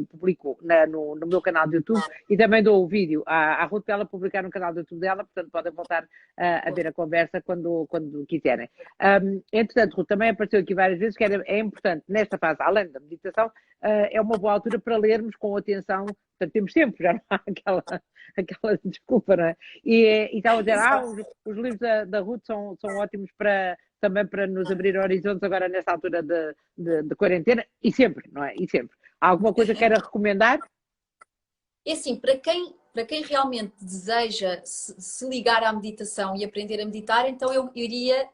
publico no meu canal de YouTube e também dou o vídeo à Ruth para ela publicar no canal do YouTube dela. Portanto, podem voltar a ver a conversa quando quiserem. Entretanto, Ruth, também apareceu aqui várias vezes que é importante, nesta fase, além da meditação, é uma boa altura para lermos com atenção. Portanto, temos tempo, já não há aquela desculpa, não é? E estava a dizer, os livros da Ruth são ótimos também para nos abrir horizontes agora nesta altura de quarentena, e sempre, não é? E sempre. Há alguma coisa que queira recomendar? É assim, para quem realmente deseja se ligar à meditação e aprender a meditar, então eu iria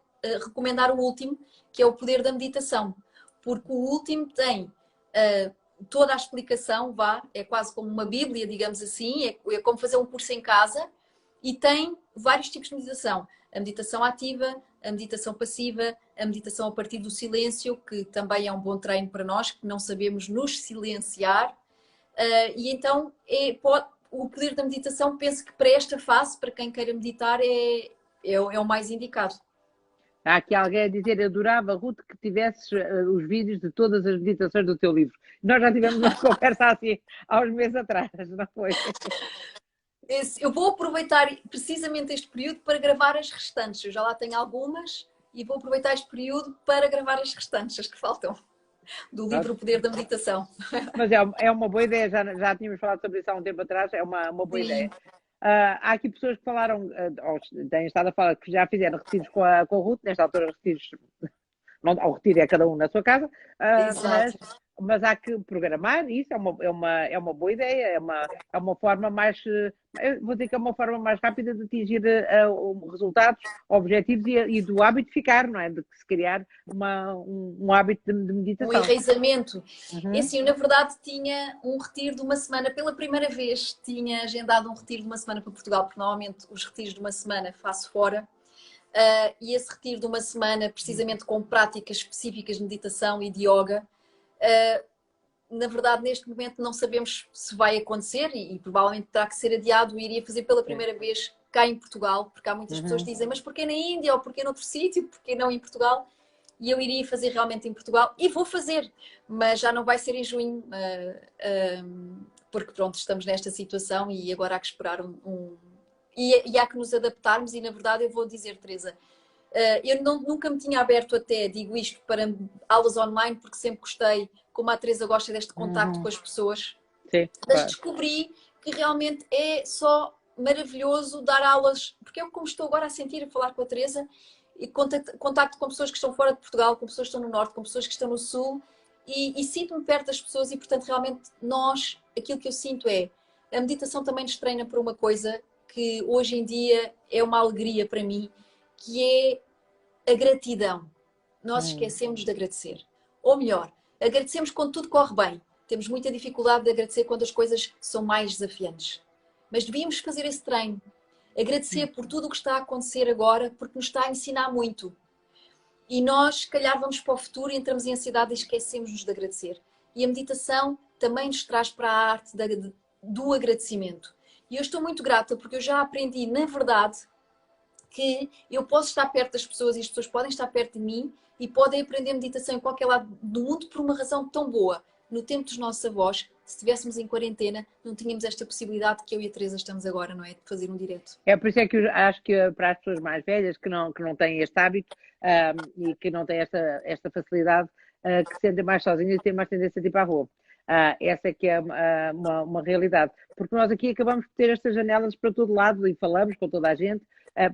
recomendar o último, que é o Poder da Meditação. Porque o último tem toda a explicação, é quase como uma bíblia, digamos assim, é como fazer um curso em casa e tem vários tipos de meditação. A meditação ativa, a meditação passiva, a meditação a partir do silêncio, que também é um bom treino para nós, que não sabemos nos silenciar. E então o poder da meditação, penso que para esta fase, para quem queira meditar, é o mais indicado. Há aqui alguém a dizer, eu adorava, Ruth, que tivesses os vídeos de todas as meditações do teu livro. Nós já tivemos uma conversa assim há uns meses atrás, não foi? Eu vou aproveitar precisamente este período para gravar as restantes. Eu já lá tenho algumas e vou aproveitar este período para gravar as restantes, as que faltam, do livro O Poder da Meditação. Mas é uma boa ideia, já tínhamos falado sobre isso há um tempo atrás, é uma boa ideia. Há aqui pessoas que falaram, ou têm estado a falar, que já fizeram retiros com a Ruth, nesta altura retiros, não, ao retiro é cada um na sua casa, mas há que programar isso, é uma boa ideia, é uma forma mais, vou dizer que é uma forma mais rápida de atingir resultados, objetivos e do hábito ficar, não é? De se criar um hábito de meditação. Um enraizamento. E assim, na verdade, tinha um retiro de uma semana, pela primeira vez tinha agendado um retiro de uma semana para Portugal, porque normalmente os retiros de uma semana faço fora. E esse retiro de uma semana, precisamente com práticas específicas de meditação e de yoga, na verdade, neste momento não sabemos se vai acontecer e provavelmente terá que ser adiado. E iria fazer pela primeira vez cá em Portugal, porque há muitas pessoas que dizem, mas porquê na Índia ou porquê noutro sítio, porquê não em Portugal? e eu iria fazer realmente em Portugal e vou fazer, mas já não vai ser em junho, porque pronto, estamos nesta situação e agora há que esperar e há que nos adaptarmos e na verdade eu vou dizer, Teresa, eu nunca me tinha aberto até, digo isto, para aulas online porque sempre gostei, como a Teresa gosta deste contacto com as pessoas, Sim, mas claro. descobri que realmente é só maravilhoso dar aulas, porque é como estou agora a sentir, a falar com a Teresa, e contacto com pessoas que estão fora de Portugal, com pessoas que estão no Norte, com pessoas que estão no Sul, e sinto-me perto das pessoas e, portanto, realmente aquilo que eu sinto é, a meditação também nos treina por uma coisa que hoje em dia é uma alegria para mim, que é a gratidão. Nós esquecemos de agradecer. Ou melhor, agradecemos quando tudo corre bem. Temos muita dificuldade de agradecer quando as coisas são mais desafiantes. Mas devíamos fazer esse treino. Agradecer por tudo o que está a acontecer agora, porque nos está a ensinar muito. E nós, se calhar, vamos para o futuro, entramos em ansiedade e esquecemos-nos de agradecer. E a meditação também nos traz para a arte do agradecimento. E eu estou muito grata porque eu já aprendi, na verdade, que eu posso estar perto das pessoas e as pessoas podem estar perto de mim e podem aprender meditação em qualquer lado do mundo por uma razão tão boa. No tempo dos nossos avós, se estivéssemos em quarentena, não tínhamos esta possibilidade que eu e a Teresa estamos agora, não é? De fazer um direto. É por isso é que eu acho que para as pessoas mais velhas que não têm este hábito e que não têm esta facilidade, que se sentem mais sozinhas e têm mais tendência de ir para a rua. Essa é que é uma realidade. Porque nós aqui acabamos de ter estas janelas para todo lado e falamos com toda a gente.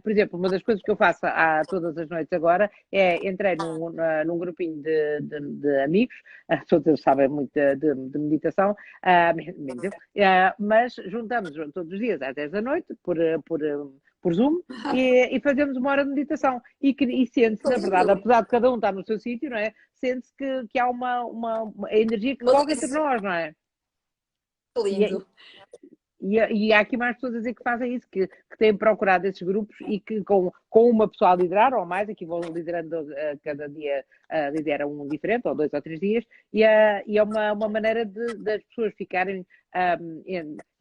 Por exemplo, uma das coisas que eu faço todas as noites agora é entrei num grupinho de amigos, todos eles sabem muito de meditação, mas juntamos todos os dias às 10 da noite por Zoom e fazemos uma hora de meditação. E sente-se, na verdade, apesar de cada um estar no seu sítio, não é? Sente-se que há uma energia que corre entre nós, não é? Lindo. E há aqui mais pessoas a dizer que fazem isso, que têm procurado esses grupos e que com uma pessoa a liderar, ou mais, aqui vão liderando cada dia, lidera um diferente, ou 2 ou 3 dias, e é uma maneira das pessoas ficarem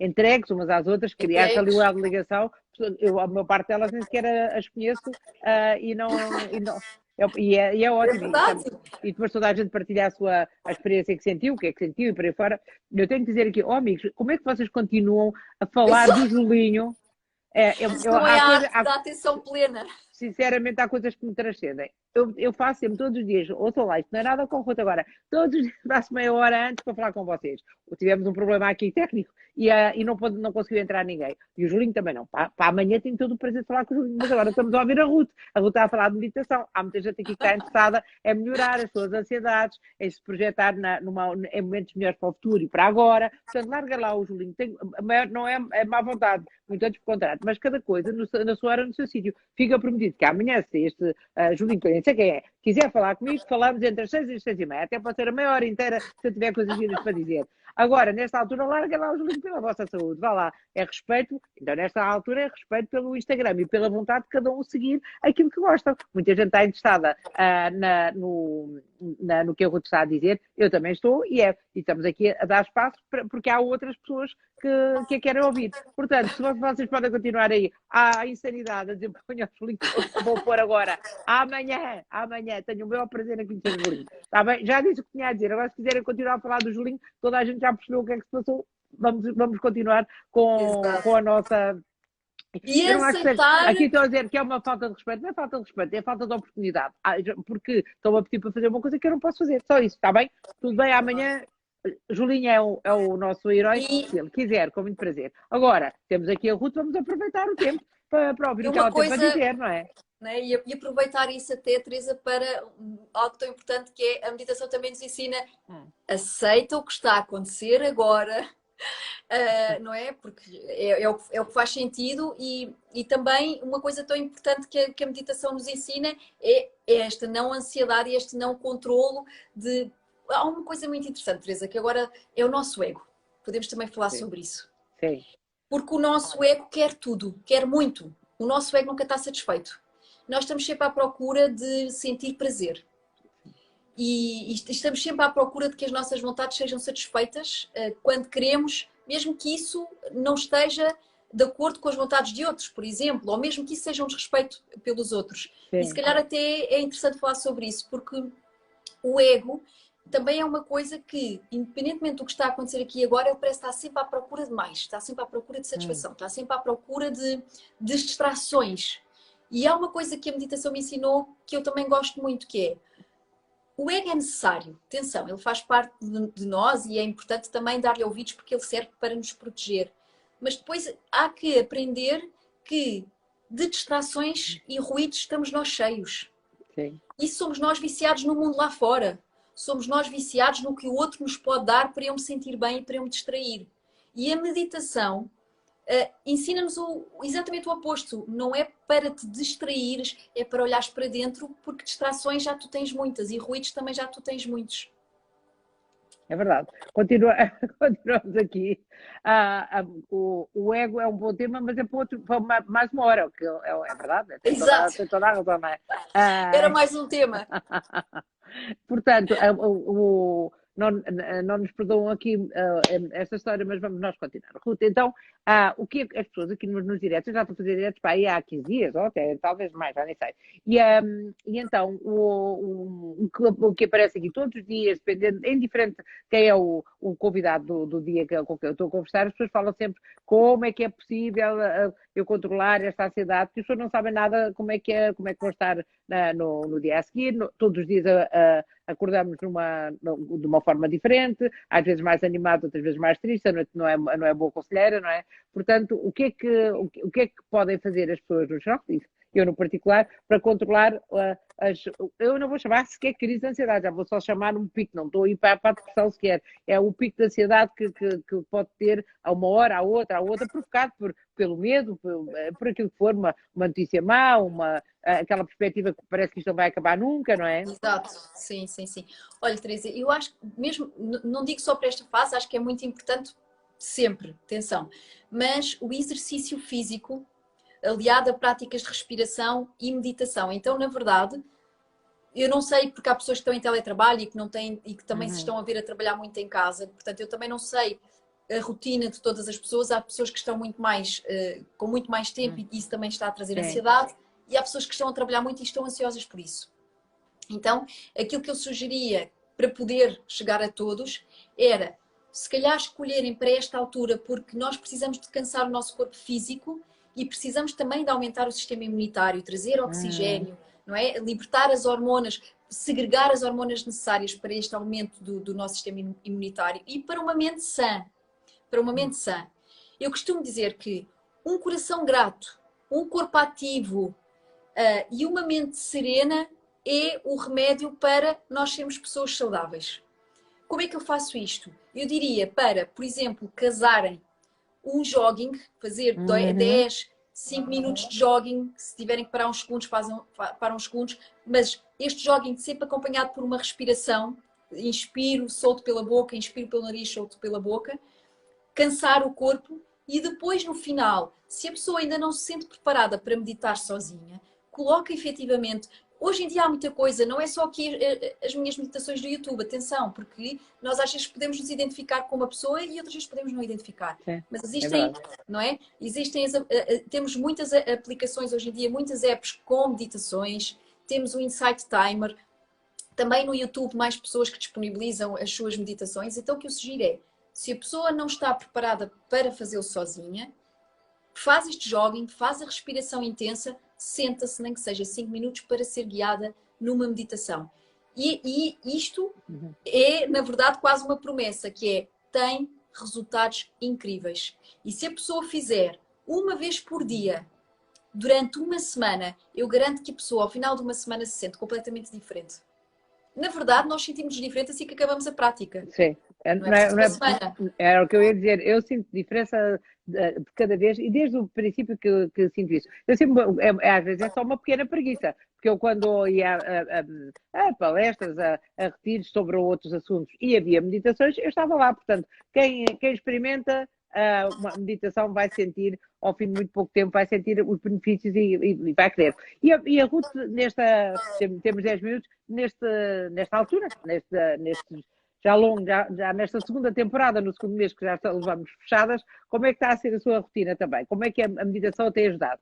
entregues umas às outras, criar-se ali uma ligação. A maior parte delas nem sequer as conheço e não. É ótimo. E depois toda a gente partilha a experiência que sentiu, o que é que sentiu e por aí fora. Eu tenho que dizer aqui, amigos, como é que vocês continuam a falar do Julinho? Não é a arte da atenção plena. Sinceramente, há coisas que me transcendem. Eu faço sempre todos os dias, ouçam lá, isto não é nada com conta agora, todos os dias passo meia hora antes para falar com vocês. Tivemos um problema aqui técnico e não conseguiu entrar ninguém. E o Julinho também não. Para amanhã tenho todo o prazer de falar com o Julinho, mas agora estamos a ouvir a Ruth. A Ruth está a falar de meditação. Há muita gente aqui que está interessada em melhorar as suas ansiedades, em se projetar em momentos melhores para o futuro e para agora. Portanto, larga lá o Julinho. Não é má vontade, muito antes por contrário, mas cada coisa na sua hora, no seu sítio. Fica prometido que amanhã, se este Julinho, que eu nem sei quem é, quiser falar comigo, falamos entre as 6 e as 6h30. Até pode ser a meia hora inteira se eu tiver coisas giras para dizer. Agora, nesta altura, larga lá o Julinho pela vossa saúde. Vá lá. É respeito. Então, nesta altura, é respeito pelo Instagram e pela vontade de cada um seguir aquilo que gosta. Muita gente está interessada no que a Ruth está a dizer. Eu também estou e estamos aqui a dar espaço porque há outras pessoas que a querem ouvir. Portanto, se vocês podem continuar aí à insanidade a dizer, ponha o Julinho, vou pôr agora. Amanhã, tenho o meu prazer em conhecer o Julinho. Está bem? Já disse o que tinha a dizer. Agora, se quiserem continuar a falar do Julinho, toda a gente já percebeu o que é que se passou. Vamos continuar com a nossa. E aceitar... Aqui estou a dizer que é uma falta de respeito. Não é falta de respeito, é falta de oportunidade. Porque estão a pedir para fazer uma coisa que eu não posso fazer. Só isso, está bem? Tudo bem, amanhã. Julinho é o nosso herói, se ele quiser, com muito prazer. Agora, temos aqui a Ruth, vamos aproveitar o tempo para ouvir o que ela tem para dizer, não é? Né? E aproveitar isso até, Teresa, para algo tão importante que é a meditação também nos ensina aceita o que está a acontecer agora, não é? Porque é o que faz sentido e também uma coisa tão importante que a meditação nos ensina é esta não ansiedade e este não controlo de... Há uma coisa muito interessante, Teresa, que agora é o nosso ego. Podemos também falar sobre isso. Sim. Porque o nosso ego quer tudo, quer muito. O nosso ego nunca está satisfeito. Nós estamos sempre à procura de sentir prazer. E estamos sempre à procura de que as nossas vontades sejam satisfeitas quando queremos, mesmo que isso não esteja de acordo com as vontades de outros, por exemplo, ou mesmo que isso seja um desrespeito pelos outros. Sim. E se calhar até é interessante falar sobre isso, porque o ego também é uma coisa que, independentemente do que está a acontecer aqui agora, ele parece estar sempre à procura de mais, está sempre à procura de satisfação, está sempre à procura de distrações. E há uma coisa que a meditação me ensinou que eu também gosto muito, que é o ego é necessário, atenção, ele faz parte de nós e é importante também dar-lhe ouvidos porque ele serve para nos proteger. Mas depois há que aprender que de distrações e ruídos estamos nós cheios. Sim. E somos nós viciados no mundo lá fora. Somos nós viciados no que o outro nos pode dar para eu me sentir bem e para eu me distrair. E a meditação ensina-nos exatamente o oposto. Não é para te distraires, é para olhares para dentro, porque distrações já tu tens muitas e ruídos também já tu tens muitos. É verdade. Continuamos aqui. O ego é um bom tema, mas é para mais uma hora, que é verdade. Tem toda a razão, não é? Era mais um tema. Portanto, não nos perdoam aqui esta história, mas vamos nós continuar. Ruth, então, o que as pessoas aqui nos diretos, eu já estou a fazer diretos para aí há 15 dias, ou até talvez mais, já nem sei. E então, o que aparece aqui todos os dias, dependendo, é indiferente quem é o convidado do dia com quem eu estou a conversar, as pessoas falam sempre como é que é possível eu controlar esta ansiedade, porque as pessoas não sabem nada como é que vão estar no dia a seguir, todos os dias acordamos de uma forma diferente, às vezes mais animado, outras vezes mais triste, a noite não é boa conselheira, não é? Portanto, o que é que podem fazer as pessoas no geral, eu no particular, para controlar eu não vou chamar sequer crise de ansiedade, já vou só chamar um pico, não estou a ir para a depressão sequer, é o pico de ansiedade que pode ter a uma hora, à outra, provocado pelo medo, por aquilo que for, uma notícia má, aquela perspectiva que parece que isto não vai acabar nunca, não é? Exato, sim. Olha, Teresa, eu acho que mesmo, não digo só para esta fase, acho que é muito importante sempre, atenção, mas o exercício físico aliado a práticas de respiração e meditação. Então, na verdade, eu não sei, porque há pessoas que estão em teletrabalho e que não têm, e que também se estão a ver a trabalhar muito em casa, portanto, eu também não sei a rotina de todas as pessoas. Há pessoas que estão muito mais, com muito mais tempo e isso também está a trazer ansiedade, e há pessoas que estão a trabalhar muito e estão ansiosas por isso. Então, aquilo que eu sugeria para poder chegar a todos era, se calhar, escolherem para esta altura, porque nós precisamos de cansar o nosso corpo físico e precisamos também de aumentar o sistema imunitário, trazer oxigênio, não é? Libertar as hormonas, segregar as hormonas necessárias para este aumento do nosso sistema imunitário e para uma mente sã. Para uma mente sã. Eu costumo dizer que um coração grato, um corpo ativo e uma mente serena é o remédio para nós sermos pessoas saudáveis. Como é que eu faço isto? Eu diria para, por exemplo, casarem um jogging, fazer 10, 5 minutos de jogging, se tiverem que parar uns segundos, param uns segundos, mas este jogging sempre acompanhado por uma respiração, inspiro, solto pela boca, inspiro pelo nariz, solto pela boca, cansar o corpo e depois no final, se a pessoa ainda não se sente preparada para meditar sozinha, coloca efetivamente. Hoje em dia há muita coisa, não é só aqui as minhas meditações do YouTube, atenção, porque nós às vezes podemos nos identificar com uma pessoa e outras vezes podemos não identificar. Mas existem, não é? Temos muitas aplicações hoje em dia, muitas apps com meditações, temos o Insight Timer, também no YouTube mais pessoas que disponibilizam as suas meditações. Então o que eu sugiro é, se a pessoa não está preparada para fazê-lo sozinha, faz este jogging, faz a respiração intensa, senta-se, nem que seja 5 minutos, para ser guiada numa meditação. E isto é, na verdade, quase uma promessa, que é, tem resultados incríveis. E se a pessoa fizer uma vez por dia, durante uma semana, eu garanto que a pessoa, ao final de uma semana, se sente completamente diferente. Na verdade, nós sentimos diferente assim que acabamos a prática. Sim. Era o que eu ia dizer. Eu sinto diferença de cada vez, e desde o princípio que sinto isso. Eu sempre, às vezes é só uma pequena preguiça, porque eu quando ia a palestras, a retiros sobre outros assuntos e havia meditações, eu estava lá. Portanto, quem experimenta uma meditação vai sentir, ao fim de muito pouco tempo, vai sentir os benefícios e vai querer. E a Ruth, temos 10 minutos, nesta altura, nestes já longo, já nesta segunda temporada, no segundo mês que já levamos fechadas, como é que está a ser a sua rotina também? Como é que a meditação tem ajudado?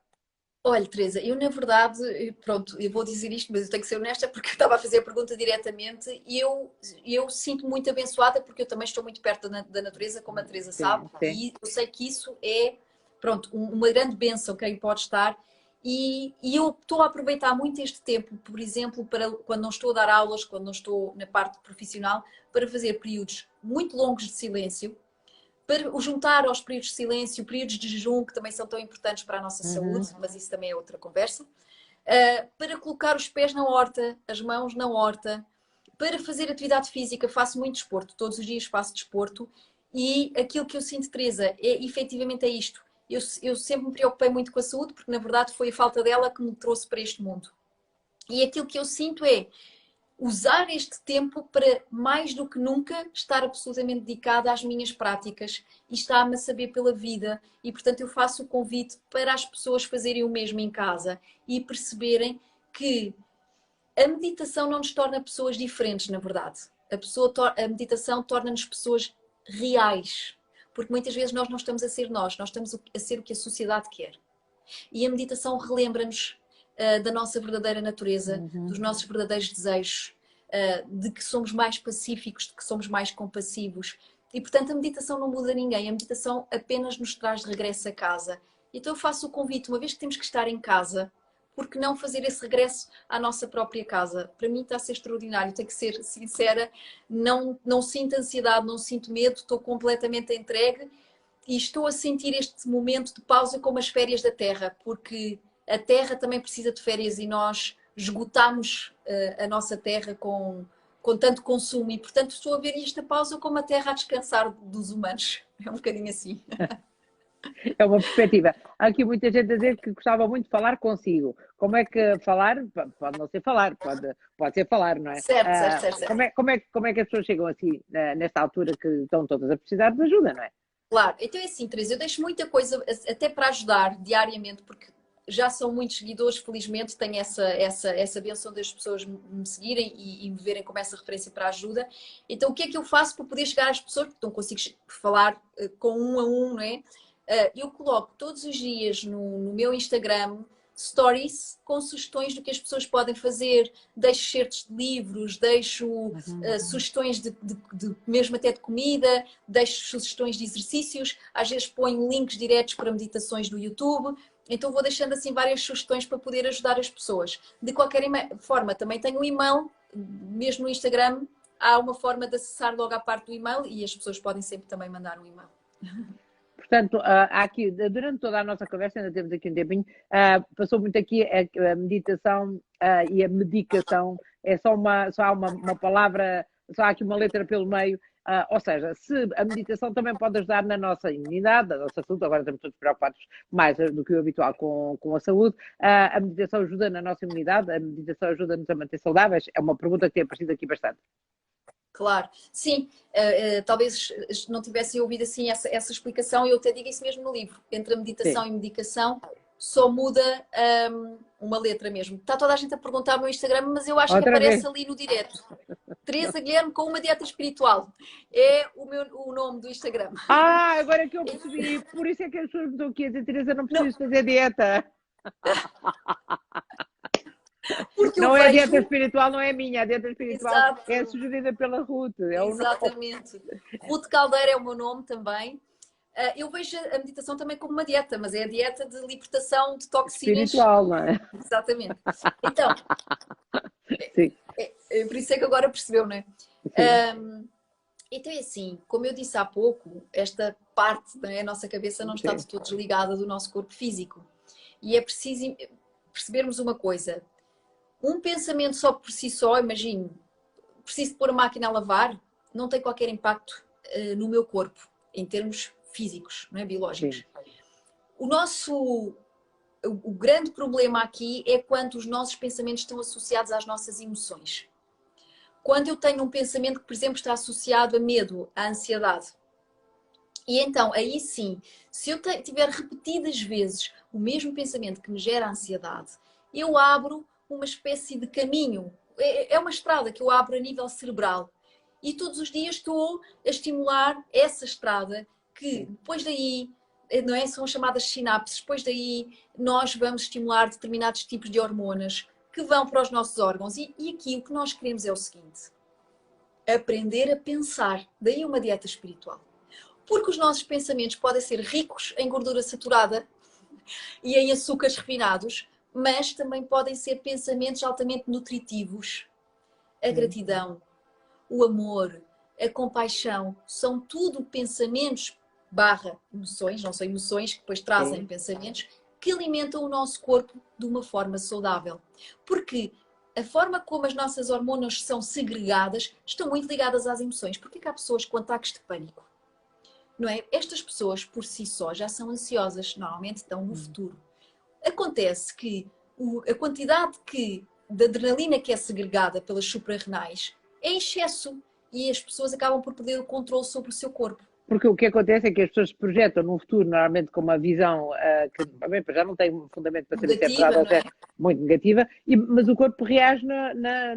Olha, Teresa, eu na verdade, pronto, eu vou dizer isto, mas eu tenho que ser honesta porque eu estava a fazer a pergunta diretamente e eu sinto-me muito abençoada porque eu também estou muito perto da natureza, como a Teresa sabe, Sim. e eu sei que isso é, pronto, uma grande bênção quem pode estar e eu estou a aproveitar muito este tempo, por exemplo, para quando não estou a dar aulas, quando não estou na parte profissional, para fazer períodos muito longos de silêncio, para o juntar aos períodos de silêncio, períodos de jejum, que também são tão importantes para a nossa saúde, mas isso também é outra conversa, para colocar os pés na horta, as mãos na horta, para fazer atividade física, faço muito desporto, todos os dias faço desporto, e aquilo que eu sinto, Teresa, efetivamente é isto. Eu sempre me preocupei muito com a saúde, porque na verdade foi a falta dela que me trouxe para este mundo. E aquilo que eu sinto é usar este tempo para, mais do que nunca, estar absolutamente dedicada às minhas práticas e estar-me a saber pela vida. E, portanto, eu faço o convite para as pessoas fazerem o mesmo em casa e perceberem que a meditação não nos torna pessoas diferentes, na verdade. A meditação torna-nos pessoas reais. Porque muitas vezes nós não estamos a ser nós estamos a ser o que a sociedade quer. E a meditação relembra-nos da nossa verdadeira natureza, dos nossos verdadeiros desejos, de que somos mais pacíficos, de que somos mais compassivos. E, portanto, a meditação não muda ninguém. A meditação apenas nos traz de regresso a casa. Então eu faço o convite, uma vez que temos que estar em casa, por que não fazer esse regresso à nossa própria casa? Para mim está a ser extraordinário, tenho que ser sincera, não sinto ansiedade, não sinto medo, estou completamente entregue e estou a sentir este momento de pausa como as férias da Terra, porque a Terra também precisa de férias e nós esgotamos a nossa Terra com tanto consumo e, portanto, estou a ver esta pausa como a Terra a descansar dos humanos. É um bocadinho assim. É uma perspectiva. Há aqui muita gente a dizer que gostava muito de falar consigo. Como é que falar? Pode não ser falar, pode ser falar, não é? Certo, certo, certo, certo. Como é que as pessoas chegam assim, nesta altura que estão todas a precisar de ajuda, não é? Claro, então é assim, Teresa, eu deixo muita coisa até para ajudar diariamente, porque já são muitos seguidores, felizmente, tenho essa benção das pessoas me seguirem e me verem como essa referência para ajuda. Então, o que é que eu faço para poder chegar às pessoas? Porque não consigo falar com um a um, não é? Eu coloco todos os dias no meu Instagram stories com sugestões do que as pessoas podem fazer, deixo certos de livros, deixo sugestões mesmo até de comida, deixo sugestões de exercícios, às vezes ponho links diretos para meditações do YouTube, então vou deixando assim várias sugestões para poder ajudar as pessoas. De qualquer forma, também tenho um e-mail, mesmo no Instagram, há uma forma de acessar logo à parte do e-mail e as pessoas podem sempre também mandar um e-mail. Portanto, há aqui, durante toda a nossa conversa, ainda temos aqui um tempinho, passou muito aqui a meditação e a medicação, só há uma palavra, só há aqui uma letra pelo meio, ou seja, se a meditação também pode ajudar na nossa imunidade, na nossa saúde, agora estamos todos preocupados mais do que o habitual com a saúde, a meditação ajuda na nossa imunidade, a meditação ajuda-nos a manter saudáveis, é uma pergunta que tem aparecido aqui bastante. Claro, sim, talvez não tivessem ouvido assim essa explicação, eu até digo isso mesmo no livro, entre a meditação Sim. e medicação só muda uma letra mesmo. Está toda a gente a perguntar no meu Instagram, mas eu acho que aparece ali no direto. Teresa Guilherme com uma dieta espiritual, é o nome do Instagram. Agora que eu percebi, por isso é que as pessoas me estão aqui a dizer, Teresa, não precisas fazer dieta. Porque não é dieta espiritual, não é minha. A dieta espiritual Exato. É sugerida pela Ruth. Exatamente. Ruth Caldeira é o meu nome também. Eu vejo a meditação também como uma dieta, mas é a dieta de libertação de toxinas. Espiritual, não é? Exatamente. Então, Sim. Por isso é que agora percebeu, não é? Então é assim, como eu disse há pouco, esta parte da nossa cabeça não está de todo desligada do nosso corpo físico. E é preciso percebermos uma coisa. Um pensamento só por si só, imagine, preciso de pôr a máquina a lavar, não tem qualquer impacto no meu corpo, em termos físicos, não é? Biológicos. O grande problema aqui é quando os nossos pensamentos estão associados às nossas emoções. Quando eu tenho um pensamento que, por exemplo, está associado a medo, a ansiedade. E então, aí sim, se eu tiver repetidas vezes o mesmo pensamento que me gera ansiedade, eu abro uma espécie de caminho. É uma estrada que eu abro a nível cerebral. E todos os dias estou a estimular essa estrada que depois daí, não é? São chamadas sinapses, depois daí nós vamos estimular determinados tipos de hormonas que vão para os nossos órgãos. E aqui o que nós queremos é o seguinte: aprender a pensar. Daí uma dieta espiritual. Porque os nossos pensamentos podem ser ricos em gordura saturada e em açúcares refinados, mas também podem ser pensamentos altamente nutritivos. A gratidão, o amor, a compaixão, são tudo pensamentos barra emoções, não são emoções que depois trazem pensamentos, que alimentam o nosso corpo de uma forma saudável. Porque a forma como as nossas hormonas são segregadas estão muito ligadas às emoções. Por que há pessoas com ataques de pânico? Não é? Estas pessoas, por si só, já são ansiosas, normalmente estão no futuro. Acontece que a quantidade de adrenalina que é segregada pelas suprarrenais é em excesso e as pessoas acabam por perder o controle sobre o seu corpo. Porque o que acontece é que as pessoas se projetam num futuro, normalmente com uma visão que bem, já não tem um fundamento para saber se é verdade ou se é muito negativa, mas o corpo reage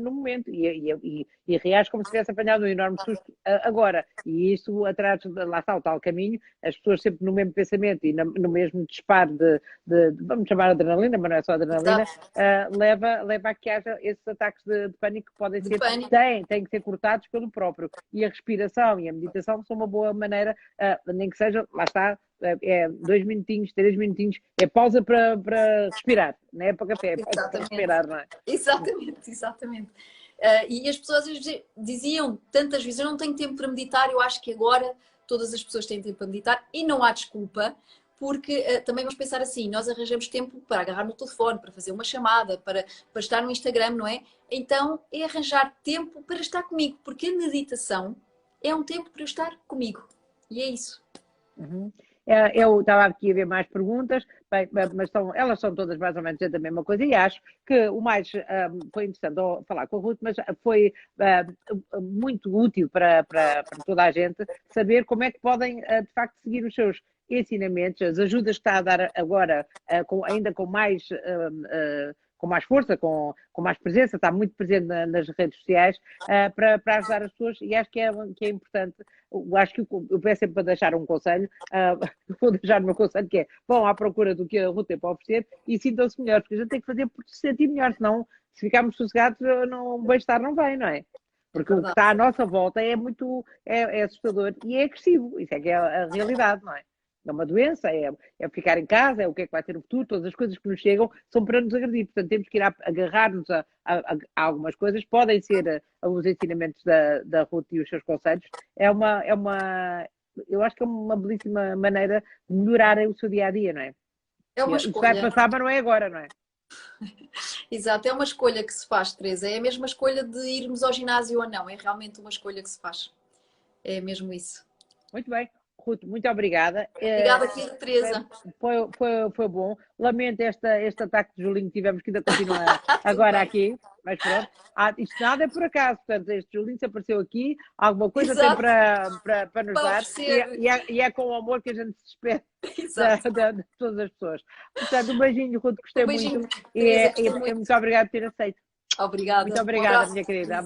no momento e reage como se tivesse apanhado um enorme susto agora. E isso atrás, lá está o tal caminho, as pessoas sempre no mesmo pensamento e no mesmo disparo de vamos chamar adrenalina, mas não é só adrenalina, leva a que haja esses ataques de pânico que podem ser, têm que ser cortados pelo próprio. E a respiração e a meditação são uma boa maneira, nem que seja, lá está, 2 minutinhos, 3 minutinhos, é pausa para respirar, não é para café, é pausa para respirar, não é? Exatamente. E as pessoas diziam tantas vezes: eu não tenho tempo para meditar. Eu acho que agora todas as pessoas têm tempo para meditar e não há desculpa, porque também vamos pensar assim: nós arranjamos tempo para agarrar no telefone, para fazer uma chamada, para estar no Instagram, não é? Então é arranjar tempo para estar comigo, porque a meditação é um tempo para eu estar comigo. E é isso. Eu estava aqui a ver mais perguntas, mas elas são todas mais ou menos a mesma coisa, e acho que o mais foi interessante falar com a Ruth, mas foi muito útil para toda a gente saber como é que podem de facto seguir os seus ensinamentos, as ajudas que está a dar agora, ainda com mais força, com mais presença, está muito presente nas redes sociais, para ajudar as pessoas, e acho que é importante. Acho que eu peço sempre para deixar um conselho, vou deixar o meu conselho, que é: vão à procura do que a Ruth tem para oferecer e sintam-se melhores, porque a gente tem que fazer por se sentir melhor, senão, se ficarmos sossegados, o bem-estar não vem, não é? Porque o que está à nossa volta é assustador e é agressivo, isso é que é a realidade, não é? É uma doença, é ficar em casa, é o que é que vai ter no futuro, todas as coisas que nos chegam são para nos agredir, portanto temos que ir agarrar-nos a algumas coisas, podem ser os ensinamentos da Ruth e os seus conselhos, eu acho que é uma belíssima maneira de melhorar o seu dia-a-dia, não é? É uma escolha. Isso vai passar, mas não é agora, não é? Exato, é uma escolha que se faz, Teresa, é a mesma escolha de irmos ao ginásio ou não, é realmente uma escolha que se faz, é mesmo isso. Muito bem. Ruth, muito obrigada. Obrigada, Teresa. Foi bom. Lamento este ataque de Julinho que tivemos, que ainda continua agora aqui, mas pronto. Isto nada é por acaso, portanto, este Julinho se apareceu aqui, alguma coisa tem para nos dar, e é com o amor que a gente se espera de todas as pessoas. Portanto, um beijinho, Ruth, gostei muito. Teresa, e muito obrigada por ter aceito. Obrigada. Muito obrigada, minha querida.